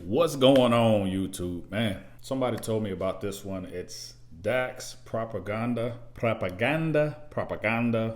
What's going on, YouTube? Man, somebody told me about this one. It's DAX, propaganda,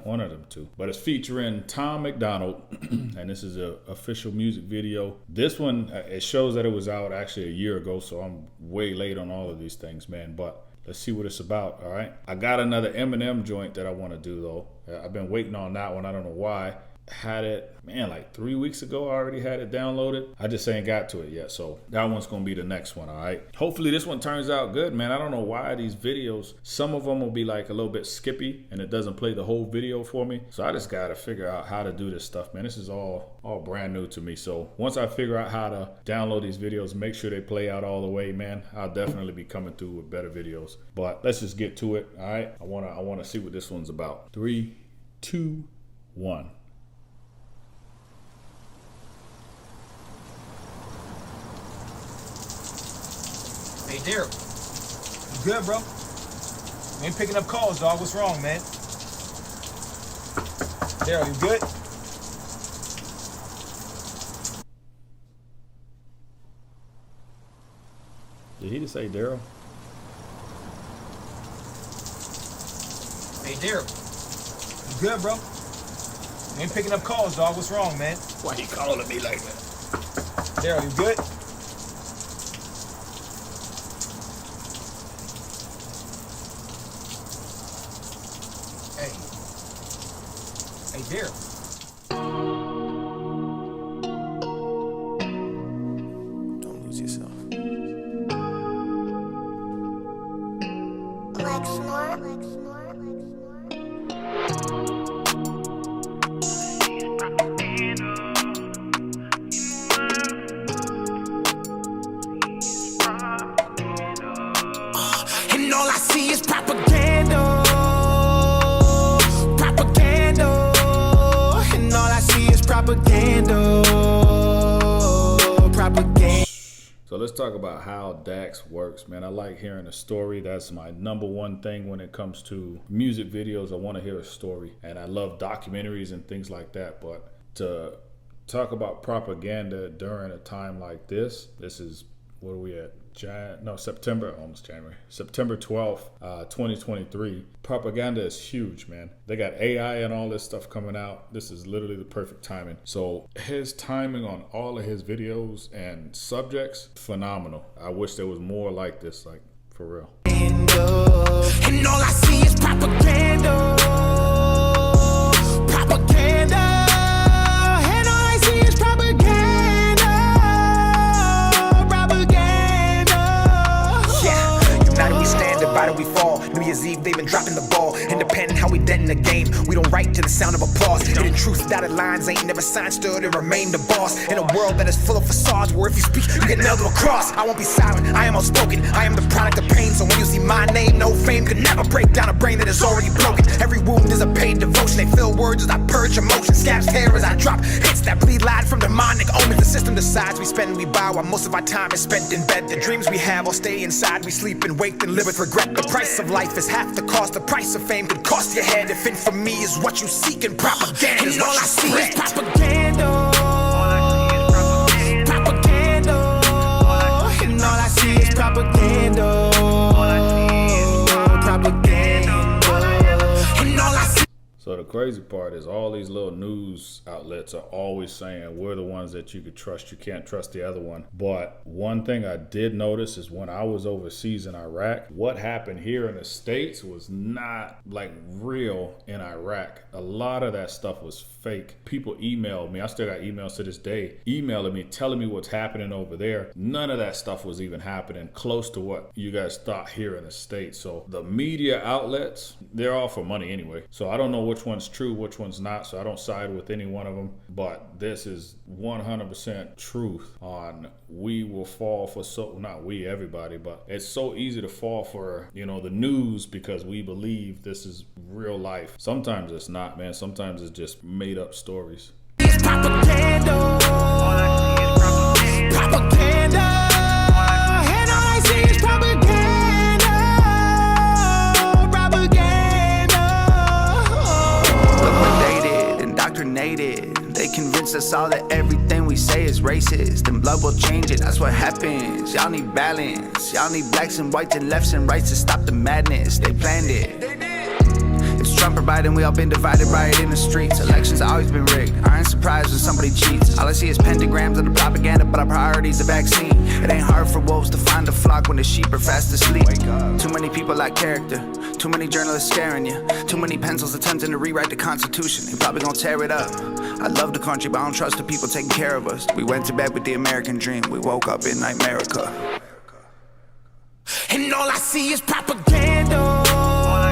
one of them two. But it's featuring Tom McDonald, and this is an official music video. This one, it shows that it was out actually a year ago, so I'm way late on all of these things, man. But let's see what it's about, all right? I got another Eminem joint that I want to do, though. I've been waiting on that one. I don't know why. Had it, man, like 3 weeks ago. I already had it downloaded. I just ain't got to it yet. So that one's going to be the next one, all right? Hopefully this one turns out good, man. I don't know why these videos, some of them will be like a little bit skippy and it doesn't play the whole video for me. So I just got to figure out how to do this stuff, man. This is all brand new to me. So once I figure out how to download these videos, make sure they play out all the way, man, I'll definitely be coming through with better videos. But let's just get to it, all right? I want to see what this one's about. 3, 2, 1. Hey, Darrell. You good, bro? You ain't picking up calls, dog. What's wrong, man? Darrell, you good? Did he just say Darrell? Hey, Darrell. You good, bro? You ain't picking up calls, dog. What's wrong, man? Why he calling me like that? Darrell, you good? Hey, Darrell. Don't lose yourself. And all I see is propaganda. Propaganda. So let's talk about how DAX works, man. I like hearing a story. That's my #1 thing when it comes to music videos. I want to hear a story, and I love documentaries and things like that. But to talk about propaganda during a time like this is, what are we at? September 12th, 2023. Propaganda is huge, man. They got AI and all this stuff coming out. This is literally the perfect timing. So his timing on all of his videos and subjects, phenomenal. I wish there was more like this, like for real. And all I see is propaganda. Propaganda. And all I see is propaganda. Divided we fall. New Year's Eve, they've been dropping the ball. Independent, how we dead in the game. We don't write to the sound of applause. Hidden truth, dotted lines ain't never signed, stood and remain the boss. In a world that is full of facades, where if you speak, you get nailed to a cross. I won't be silent, I am outspoken. I am the product of pain, so when you see my name, no fame could never break down a brain that is already broken. Every wound is a paid devotion. They fill words as I purge emotion. Scabs hair as I drop hits that bleed lied from demonic omens. The system decides we spend, we buy, while most of our time is spent in bed. The dreams we have all stay inside. We sleep and wake and live with regret. The price of life is half the cost. The price of fame could cost your head. If infamy is what you seek and propaganda is what you spread. Propaganda. Propaganda. And all I see is propaganda. Propaganda. And all I see. So the crazy part is all these little news outlets are always saying we're the ones that you could trust. You can't trust the other one. But one thing I did notice is when I was overseas in Iraq, what happened here in the States was not like real in Iraq. A lot of that stuff was fake. People emailed me. I still got emails to this day emailing me, telling me what's happening over there. None of that stuff was even happening close to what you guys thought here in the States. So the media outlets, they're all for money anyway. So I don't know which one's true, which one's not, so I don't side with any one of them. But this is 100% truth on we will fall for not we, everybody, but it's so easy to fall for, the news because we believe this is real life. Sometimes it's not, man. Sometimes it's just made up stories. Propaganda. Propaganda. And all I see is propaganda. Propaganda. Look what they did, indoctrinated. They convinced us all that everything we say is is racist, then blood will change it. That's what happens. Y'all need balance. Y'all need blacks and whites and lefts and rights to stop the madness. They planned it. It's Trump or Biden, we all been divided, riot in the streets. Elections have always been rigged. I ain't surprised when somebody cheats. All I see is pentagrams of the propaganda, but our priority's the vaccine. It ain't hard for wolves to find a flock when the sheep are fast asleep. Too many people lack character. Too many journalists scaring you. Too many pencils attempting to rewrite the Constitution. They probably gonna tear it up. I love the country, but I don't trust the people taking care of us. We went to bed with the American dream. We woke up in Nightmerica. And all I see is propaganda.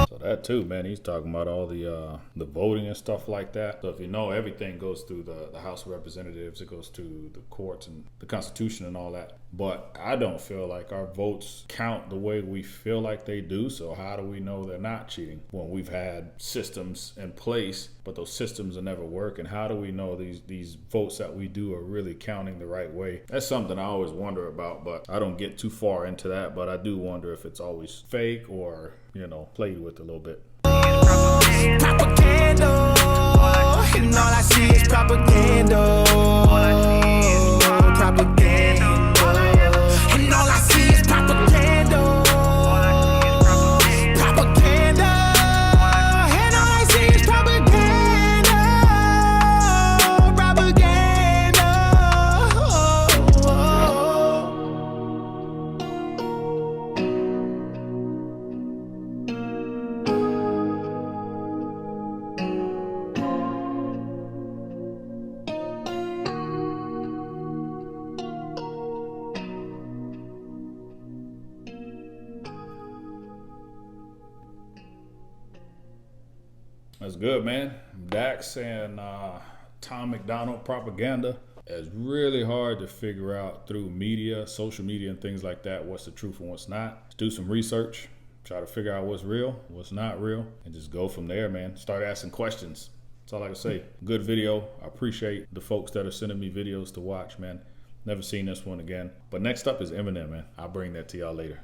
So that too, man, he's talking about all the voting and stuff like that. So if you know, everything goes through the House of Representatives, it goes to the courts and the Constitution and all that. But I don't feel like our votes count the way we feel like they do. So how do we know they're not cheating when we've had systems in place, but those systems are never working? How do we know these votes that we do are really counting the right way? That's something I always wonder about, but I don't get too far into that. But I do wonder if it's always fake or, you know, played with a little bit. Propaganda. And all I see is propaganda. Propaganda. And all I see is propaganda. Propaganda. And all I see is propaganda. Propaganda. That's good, man. DAX and Tom McDonald propaganda. It's really hard to figure out through media, social media and things like that, what's the truth and what's not. Let's do some research, try to figure out what's real, what's not real, and just go from there, man. Start asking questions. That's all I can say. Good video. I appreciate the folks that are sending me videos to watch, man. Never seen this one again. But next up is Eminem, man. I'll bring that to y'all later.